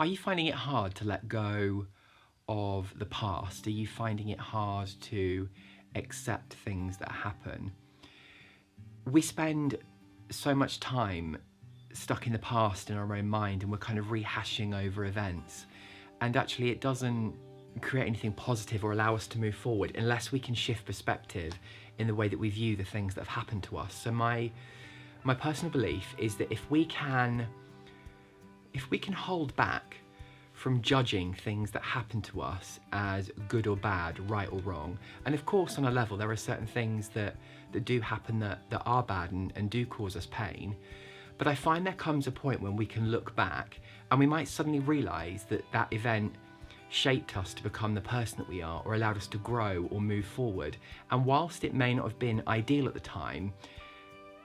Are you finding it hard to let go of the past? Are you finding it hard to accept things that happen? We spend so much time stuck in the past in our own mind, and we're kind of rehashing over events. And actually it doesn't create anything positive or allow us to move forward unless we can shift perspective in the way that we view the things that have happened to us. So my personal belief is that if we can hold back from judging things that happen to us as good or bad, right or wrong, and of course on a level there are certain things that do happen that are bad and do cause us pain, but I find there comes a point when we can look back and we might suddenly realise that that event shaped us to become the person that we are, or allowed us to grow or move forward. And whilst it may not have been ideal at the time,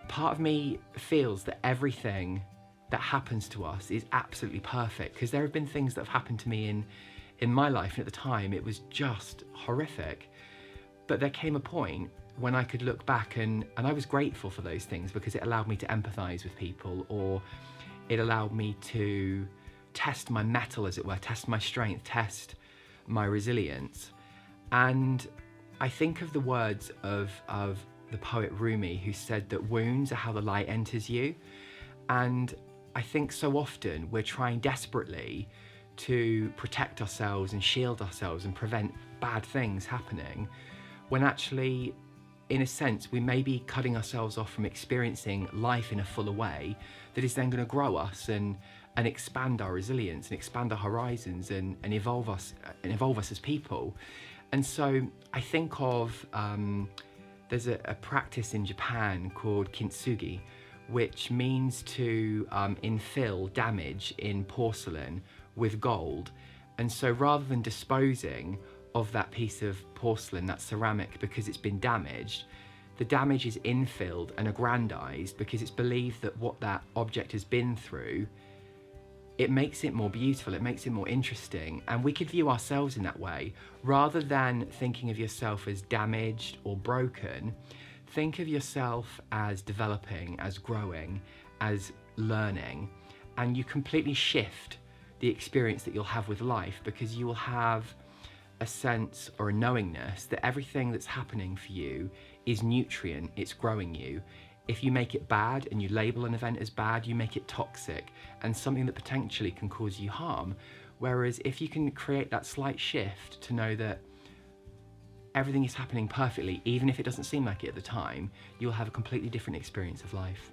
part of me feels that everything that happens to us is absolutely perfect, because there have been things that have happened to me in my life, and at the time it was just horrific. But there came a point when I could look back and I was grateful for those things, because it allowed me to empathise with people, or it allowed me to test my mettle, as it were, test my strength, test my resilience. And I think of the words of the poet Rumi, who said that wounds are how the light enters you. And I think so often we're trying desperately to protect ourselves and shield ourselves and prevent bad things happening, when actually, in a sense, we may be cutting ourselves off from experiencing life in a fuller way that is then going to grow us and expand our resilience and expand our horizons and evolve us as people. And so I think of there's a practice in Japan called kintsugi, which means to infill damage in porcelain with gold. And so rather than disposing of that piece of porcelain, that ceramic, because it's been damaged, the damage is infilled and aggrandized, because it's believed that what that object has been through, it makes it more beautiful, it makes it more interesting. And we could view ourselves in that way. Rather than thinking of yourself as damaged or broken, think of yourself as developing, as growing, as learning, and you completely shift the experience that you'll have with life, because you will have a sense or a knowingness that everything that's happening for you is nutrient, it's growing you. If you make it bad and you label an event as bad, you make it toxic and something that potentially can cause you harm. Whereas if you can create that slight shift to know that everything is happening perfectly, even if it doesn't seem like it at the time, you'll have a completely different experience of life.